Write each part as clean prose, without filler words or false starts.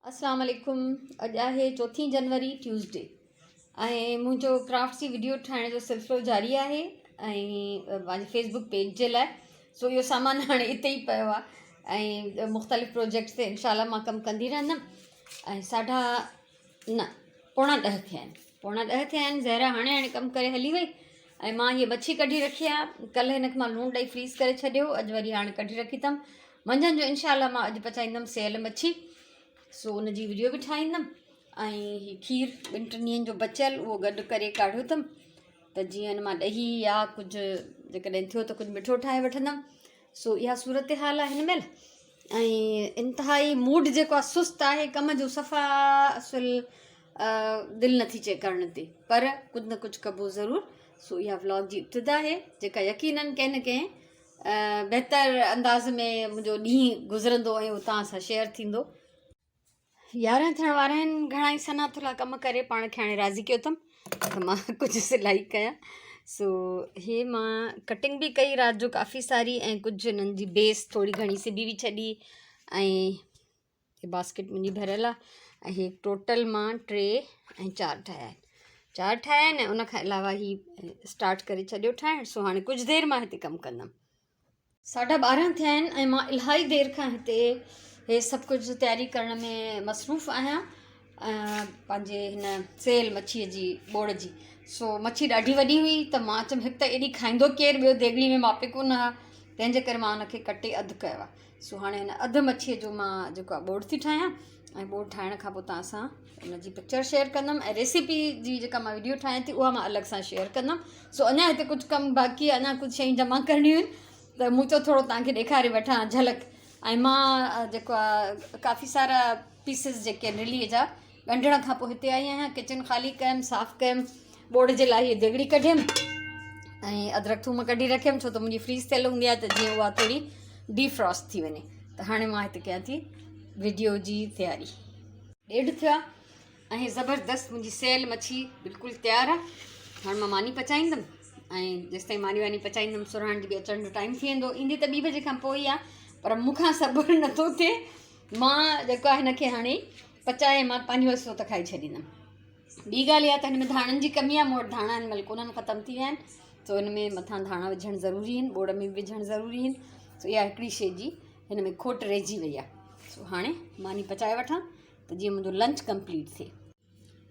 अस्सलाम वालेकुम। अॼु आहे 4 जनवरी ट्यूसडे ऐं मुंहिंजो क्राफ्ट जी वीडियो ठाहिण जो सिलसिलो जारी आहे ऐं पंहिंजे फेसबुक पेज जे लाइ। सो इहो सामान हाणे हिते ई पियो आहे ऐं मुख़्तलिफ़ प्रोजेक्ट्स ते इंशाल्लाह मां कमु कंदी रहंदमि। ऐं साढा न पौणा 10 थिया आहिनि। ज़हरा हाणे कमु करे हली वई ऐं मां हीअ मच्छी कढी रखी आहे। कल्ह हिनखे मां लूणु ॾेई फ्रीज़ करे छॾियो, अॼु वरी हाणे कढी रखी अथमि। मंझंदि जो इंशाल्लाह मां अॼु पचाईंदमि सेयल मच्छी, सो उनजी वीडियो बि ठाहींदमि। ऐं हीअ खीर 2-3 ॾींहंनि जो बचियल उहो गॾु करे काढ़ियो अथमि त जीअं मां ॾही या कुझु जेकॾहिं थियो त कुझु मिठो ठाहे वठंदमि। सो इहा सूरत हाल आहे हिन महिल। ऐं इंतिहाई मूड जेको आहे सुस्तु आहे, कम जो सफ़ा असुल दिलि नथी चए करण ते, पर कुझु न कुझु कबो ज़रूरु। सो इहा व्लॉग जी इब्तिदा आहे जेका यकीनन कंहिं न कंहिं बहितर अंदाज़ में मुंहिंजो ॾींहुं गुज़रंदो ऐं उहो तव्हां सां शेयर थींदो। 11 थियण वारा आहिनि। घणा ई सना थोरा कम करे पाण खे हाणे राज़ी कयो अथमि त मां कुझु सिलाई कयां। सो हे मां कटिंग बि कई राति जो काफ़ी सारी, ऐं कुझु हिननि जी बेस थोरी घणी सिबी बि छॾी। ऐं हे बास्केट मुंहिंजी भरियल आहे ऐं हे टोटल मां 3 ऐं 4 ठाहिया आहिनि ऐं उनखां अलावा ही स्टार्ट करे छॾियो ठाहिणु। सो हाणे कुझु देरि मां हिते कमु कंदमि। 12:30 थिया आहिनि ऐं मां इलाही देरि खां हिते हे सभु कुझु तयारी करण में मसरूफ़ आहियां पंहिंजे हिन सेल मच्छीअ जी बोड़ जी। सो मच्छी ॾाढी वॾी हुई त मां चयमि हिकु त एॾी खाईंदो केरु, ॿियो देॻड़ी में मापे कोन हा, तंहिंजे करे मां हुनखे कटे अधु कयो आहे। सो हाणे हिन अधु मच्छीअ जो मां जेको आहे बोड़ थी ठाहियां ऐं बोड़ ठाहिण खां पोइ तव्हां सां हुनजी पिक्चर शेयर कंदमि ऐं रेसिपी जी जेका मां वीडियो ठाहियां थी उहा मां अलॻि सां शेयर कंदमि। सो अञा हिते कुझु कमु बाक़ी आहे, अञा कुझु शयूं जमा करणियूं आहिनि त मूं चयो थोरो तव्हांखे ॾेखारे वठां झलक। ऐं मां जेको आहे काफ़ी सारा पीसिस जेके निलीअ जा ॻंढण खां पोइ हिते आई आहियां। किचन ख़ाली कयमि, साफ़ु कयमि, बोड़ जे लाइ हीअ देॻड़ी कढियमि ऐं अदरक थूम कढी रखियमि छो त मुंहिंजी फ्रीज़ थियल हूंदी आहे त जीअं उहा थोरी डीफ्रॉस्ट थी वञे। त हाणे मां हिते कयां थी वीडियो जी तयारी। 1:30 थियो आहे ऐं ज़बरदस्त मुंहिंजी सेल मच्छी बिल्कुलु तयारु आहे। हाणे मां मानी पचाईंदमि ऐं जेसिताईं मानी वानी पचाईंदमि सुराण जी बि अचण जो टाइम थी वेंदो। ईंदी त 2 बजे खां पोइ ई आहे, पर मूंखां सब्र नथो थिए। मां जेको आहे हिनखे हाणे पचाए मां पंहिंजी वसो त खाई छॾींदमि। ॿी ॻाल्हि इहा त हिन में धाणनि जी कमी आहे, मूं वटि धाणा हिन महिल कोन्हनि, ख़तमु थी विया आहिनि। सो हिन में मथां धाणा विझणु ज़रूरी आहिनि, बोड़ में बि विझणु ज़रूरी आहिनि। सो इहा हिकिड़ी शइ जी हिन में खोट रहिजी वई आहे। सो हाणे मानी पचाए वठां त जीअं मुंहिंजो लंच कंप्लीट थिए।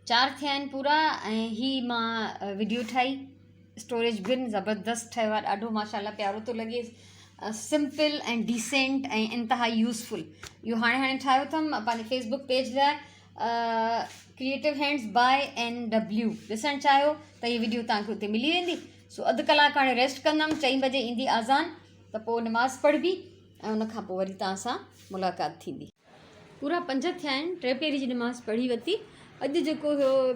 4 थिया आहिनि पूरा ऐं हीअ मां वीडियो ठाही। स्टोरेज बिन ज़बरदस्त ठहियो आहे, ॾाढो माशाल्लाह प्यारो थो लॻे, सिंपल ऐं डिसेंट ऐं इंतिहाई यूज़फुल। इहो हाणे ठाहियो अथमि पंहिंजे फेसबुक पेज लाइ। क्रिएटिव हैंड्स बाय NW ॾिसणु चाहियो त हीअ वीडियो तव्हांखे हुते मिली वेंदी। सो अधु कलाकु हाणे रेस्ट कंदमि, 4 बजे ईंदी आज़ान त पोइ नमाज़ पढ़बी ऐं उनखां पोइ वरी तव्हां सां मुलाक़ात थींदी। पूरा 5 थिया आहिनि, 3 पहिरीं जी नमाज़ पढ़ी वरिती। अॼु जेको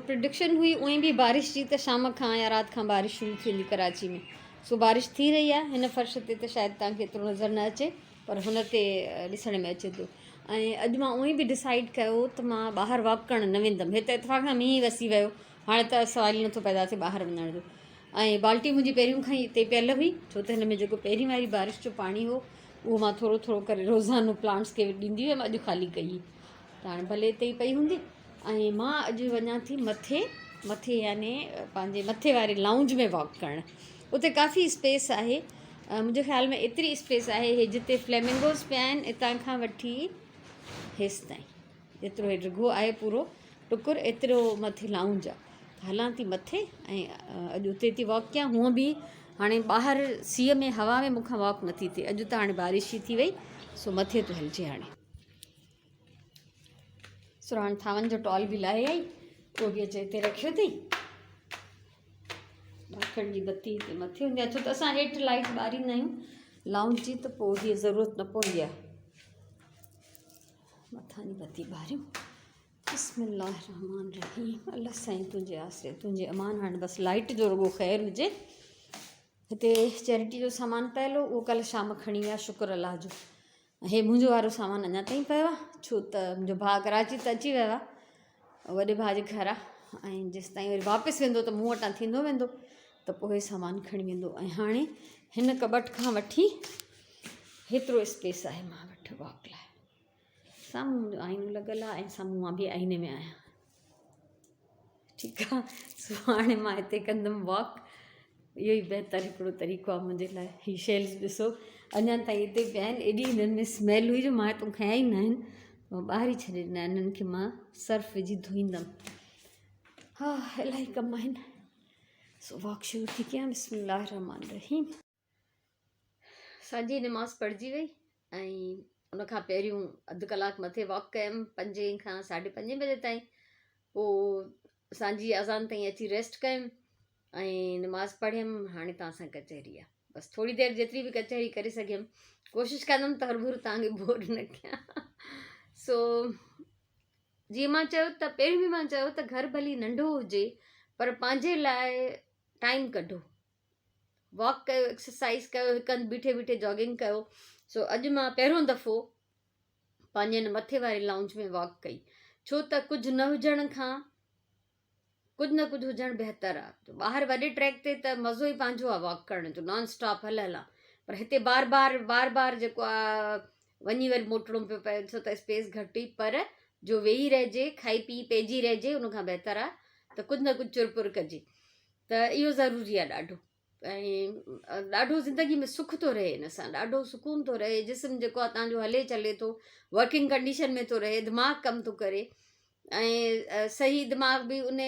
प्रिडिक्शन हुई उहे बि बारिश जी, त शाम खां या राति खां बारिश शुरू थींदी कराची में। सो बारिश थी रही आहे। हिन फर्श ते त शायदि तव्हांखे एतिरो नज़र न अचे, पर हुन ते ॾिसण में अचे थो। ऐं अॼु मां उअं बि डिसाइड कयो त मां ॿाहिरि वॉक करणु न वेंदमि। हिते इतफ़ाक़ सां मींहुं वसी वियो, हाणे त सवाल ई नथो पैदा थिए ॿाहिरि वञण जो। ऐं बाल्टी मुंहिंजी पहिरियों खां ई हिते पियल हुई, छो त हिन में जेको पहिरीं वारी बारिश जो पाणी हो उहो मां थोरो थोरो करे रोज़ानो प्लांट्स खे ॾींदी हुयमि। अॼु ख़ाली कई त हाणे भले हिते ई पई हूंदी। ऐं मां अॼु वञा थी मथे याने पंहिंजे मथे वारे लाउंज में वॉक करणु। उते काफ़ी स्पेस आहे, मुंहिंजे ख़्याल में एतिरी स्पेस आहे हे जिते फ्लेमिंगोस पिया आहिनि हितां खां वठी हेसि ताईं, एतिरो हे रुगो आहे पूरो टुकुर, एतिरो मथे लाउंज आहे। हलां थी मथे ऐं अॼु उते थी वॉक कयां। हूअं बि हाणे ॿाहिरि सीअ में हवा में मूंखां वॉक नथी थिए। अॼु त हाणे बारिश ई थी वई, सो मथे थो हलिजे। हाणे सुराण थावनि जो टॉल बि लाहे आई, उहो बि अचे हिते रखियो अथई। ढकण जी बत्ती हिते मथे हूंदी आहे, छो त असां हेठि लाइट ॿारींदा आहियूं लाउंज जी, त पोइ हीअ ज़रूरत न पवंदी आहे। मथां जी बत्ती ॿारियूं। बिस्मिल्लाहिर्रहमानिर्रहीम। अल्लाह साईं तुंहिंजे आसिरे तुंहिंजे अमान। हाणे बसि लाइट जो रुगो ख़ैरु हुजे। हिते चैरिटी जो सामान पियल हो, उहो कल्ह शाम खणी विया, शुक्र अलाह जो। हे मुंहिंजो वारो सामान अञा ताईं पियो आहे, छो त मुंहिंजो भाउ कराची त अची वियो आहे वॾे भाउ जे घर आहे, ऐं जेसि ताईं वरी वापसि वेंदो त मूं वटां थींदो वेंदो त पोइ हे सामान खणी वेंदो। ऐं हाणे हिन कबट खां वठी हेतिरो स्पेस आहे मां वटि वॉक लाइ। साम्हूं आईनो लॻल आहे ऐं साम्हूं मां बि आईने में आहियां। ठीकु आहे, सो हाणे मां हिते कंदमि वॉक। इहो ई बहितरु हिकिड़ो तरीक़ो आहे मुंहिंजे लाइ। हीअ शेल्स ॾिसो अञा ताईं हिते पिया आहिनि, एॾी हिननि में स्मेल हुई जो मां हितां खयां ई न आहिनि, ॿाहिरि ई छॾे ॾिना आहिनि। हिननि खे मां सर्फ विझी धोईंदमि। हा, इलाही कम आहिनि। सो वॉक शुरू थी कयां। बिस्मिल्लाह रहमान रहीम। असांजी नमाज़ पढ़िजी वई ऐं उनखां पहिरियों अधु कलाकु मथे वॉक कयमि 5 खां 5:30 बजे ताईं। पोइ असांजी अज़ान ताईं अची रेस्ट कयमि ऐं नमाज़ पढ़ियमि। हाणे तव्हां सां कचहरी आहे, बसि थोरी देरि जेतिरी बि कचहरी करे सघियमि। कोशिशि कंदमि त हरूभरू तव्हांखे बोर न कयां। सो जीअं मां चयो त पहिरियों बि मां चयो त घर भली नंढो हुजे पर पंहिंजे लाइ टाइम कढो, वॉक कयो, एक्सरसाइज़ कयो, हिकु हंधि बीठे बीठे जॉगिंग कयो। सो अॼु मां पहिरियों दफ़ो पंहिंजे हिन मथे वारे लाउंज में वॉक कई, छो त कुझु न हुजण खां कुझु न कुझु हुजणु बहितरु आहे। ॿाहिरि वॾे ट्रैक ते त मज़ो ई पंहिंजो आहे वॉक करण जो, नॉन स्टॉप हल आहे। पर हिते बार बार जेको आहे वञी वरी मोटिणो पियो पए, छो त स्पेस घटि हुई। पर जो वेही रहिजे, खाई पी पइजी रहिजे, उनखां बहितरु आहे त कुझु न कुझु चुरपुर कजे। त इहो ज़रूरी आहे ॾाढो। ऐं ॾाढो ज़िंदगी में सुख थो रहे हिन सां, ॾाढो सुकून थो रहे। जिस्म जेको आहे तव्हांजो हले चले थो, वर्किंग कंडीशन में थो रहे, दिमाग़ु कमु थो करे ऐं सही दिमाग़ बि उन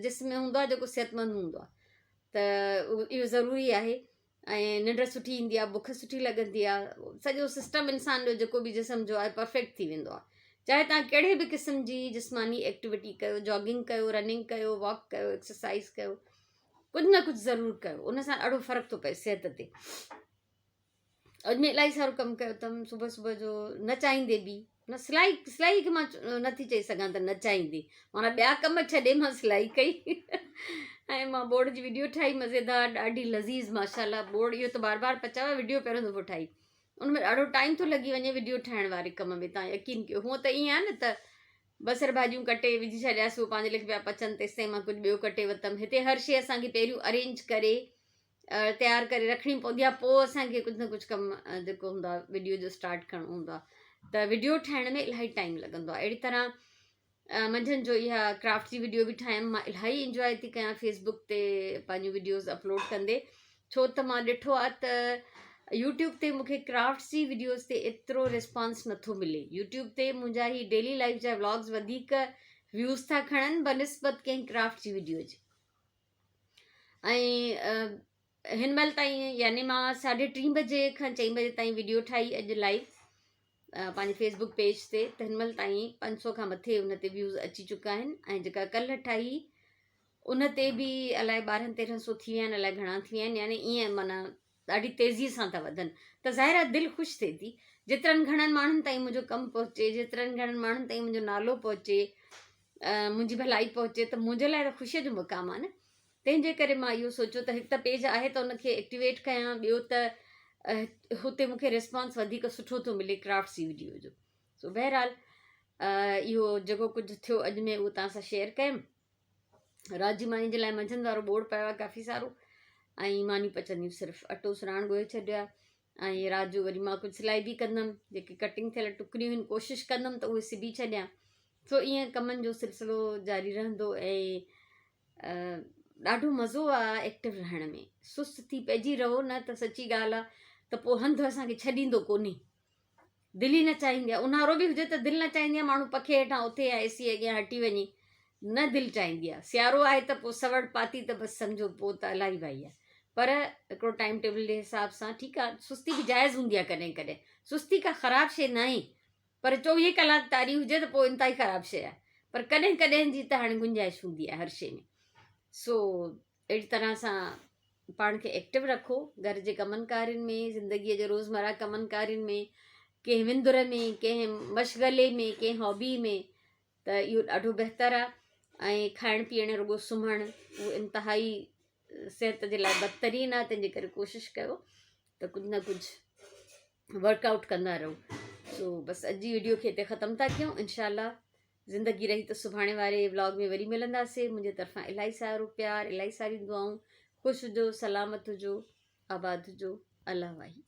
जिस्म में हूंदो आहे जेको सिहतमंद हूंदो आहे। त इहो ज़रूरी आहे। ऐं निंड सुठी ईंदी आहे, बुख सुठी लॻंदी आहे, सॼो सिस्टम इंसान जो जेको बि जिस्म जो आहे परफेक्ट थी वेंदो आहे। चाहे तव्हां कहिड़े बि क़िस्म जी जिस्मानी एक्टिविटी कयो, जॉगिंग कयो, रनिंग कयो, वॉक कयो, एक्सरसाइज़ कयो, कुझु न कुझु ज़रूरु कयो, उन सां ॾाढो फ़र्क़ु थो पए सिहत ते। अॼु में इलाही सारो कमु कयो अथमि सुबुह सुबुह जो, न चाहींदे बि। न सिलाई खे मां नथी चई सघां त न चाहींदी, माना ॿिया कम छॾे मां सिलाई कई। ऐं मां बोर्ड जी वीडियो ठाही मज़ेदार, ॾाढी लज़ीज़ माशाल्लाह। बोर्ड इहो त बार बार पचायो, वीडियो पहिरियों दफ़ो ठाही। उनमें ॾाढो टाइम थो लॻी वञे वीडियो ठाहिण वारे कम में, तव्हां यकीन कयो। हूअं त ईअं आहे न त बसर भाॼियूं कटे विझी छॾियासीं, उहो पंहिंजे लेखे पिया पचनि, तेसिताईं मां कुझु ॿियो कटे वरितमि। हिते हर शइ असांखे पहिरियों अरेंज करे तयारु करे रखणी पवंदी आहे, पोइ असांखे कुझु न कुझु कमु जेको हूंदो आहे वीडियो जो स्टार्ट करिणो हूंदो आहे। त वीडियो ठाहिण में इलाही टाइम लॻंदो आहे। अहिड़ी तरह मंझंदि जो इहा क्राफ्ट जी वीडियो बि ठाहियमि। मां इलाही इंजॉय थी कयां फेसबुक ते पंहिंजूं वीडियोज़ अपलोड कंदे, छो त मां ॾिठो आहे त यूट्यूब ते मूंखे क्राफ्ट्स जी वीडियोज़ ते एतिरो रिस्पॉन्स नथो मिले। यूट्यूब ते मुंहिंजा ही डेली लाइफ जा व्लॉग्स वधीक व्यूज़ था खणनि बनिस्बत कंहिं क्राफ्ट जी वीडियो जे। ऐं हिन महिल ताईं यानी मां 3:30 बजे खां 4 बजे ताईं वीडियो ठाही अॼु लाइव पंहिंजे फेसबुक पेज ते। त हिन महिल ताईं 500 खां मथे उन ते व्यूज़ अची चुका आहिनि। ऐं जेका कल्ह ठाही उन ते बि अलाए 1200-1300 थी विया आहिनि, अलाए घणा थी विया आहिनि। यानी ईअं माना ॾाढी तेज़ीअ सां था वधनि। त ज़ाहिर आहे दिलि ख़ुशि थिए थी, जेतिरनि घणनि माण्हुनि ताईं मुंहिंजो कमु पहुचे, जेतिरनि घणनि माण्हुनि ताईं मुंहिंजो नालो पहुचे, मुंहिंजी भलाई पहुचे, त मुंहिंजे लाइ त ख़ुशीअ जो मुक़ामु आहे न। तंहिंजे करे मां इहो सोचियो त हिकु त पेज आहे त उनखे एक्टिवेट कयां, ॿियो त हुते मूंखे रिस्पॉन्स वधीक सुठो थो मिले क्राफ्ट्स जी वीडियो जो। सो बहरहाल इहो जेको कुझु थियो अॼु में उहो तव्हां सां शेयर कयमि। राति जी मानी जे लाइ मंझंदि वारो बोर्ड पियो आहे काफ़ी सारो, ऐं मानियूं पचंदियूं सिर्फ़ु अटो सुराण ॻोहे छॾियो आहे। ऐं राति जो वरी मां कुझु सिलाई बि कंदमि, जेके कटिंग थियल टुकड़ियूं आहिनि कोशिशि कंदमि त उहे सिबी छॾियां। सो ईअं कमनि जो सिलसिलो जारी रहंदो। ऐं ॾाढो मज़ो आहे एक्टिव रहण में। सुस्त थी पइजी रहो न त सची ॻाल्हि आहे त पोइ हंधु असांखे छॾींदो कोन्हे, दिलि ई न चाहींदी आहे। ऊन्हारो बि हुजे त दिलि न चाहींदी आहे माण्हू पखे हेठां उथे या एसी अॻियां हटी वञे, न दिलि चाहींदी आहे। सियारो आहे त पोइ सवड़ पाती त बसि सम्झो पोइ त इलाही भाई आहे। पर हिकिड़ो टाइम टेबल जे हिसाब सां ठीकु आहे, सुस्ती बि जाइज़ हूंदी आहे कॾहिं कॾहिं। सुस्ती का ख़राबु शइ न आहे, पर 24 कलाक तारी हुजे त पोइ इंतिहाई ख़राबु शइ आहे। पर कॾहिं कॾहिं जी त हाणे गुंजाइश हूंदी आहे हर शइ में। सो अहिड़ी तरह सां पाण खे एक्टिव रखो, घर जे कमनि कारियुनि में, ज़िंदगीअ जे रोज़मर्रा कमनि कारियुनि में, कंहिं विंदुर में, कंहिं मशग़ले में, कंहिं हॉबी में। त इहो ॾाढो बहितरु आहे। ऐं खाइण पीअण रुॻो सुम्हणु उहो इंतिहाई सिहत जे लाइ बदतरीन आहे। तंहिंजे करे कोशिशि कयो त कुझु न कुझु वर्कआउट कंदा रहो। सो बसि अॼु जी वीडियो खे हिते ख़तमु था कयूं। इनशाला ज़िंदगी रही त सुभाणे वारे व्लॉग में वरी मिलंदासीं। मुंहिंजे तरफ़ां इलाही सारो प्यार, इलाही सारी दुआऊं। ख़ुशि हुजो, सलामत हुजो, आबाद हुजो। अल्लाह वाही।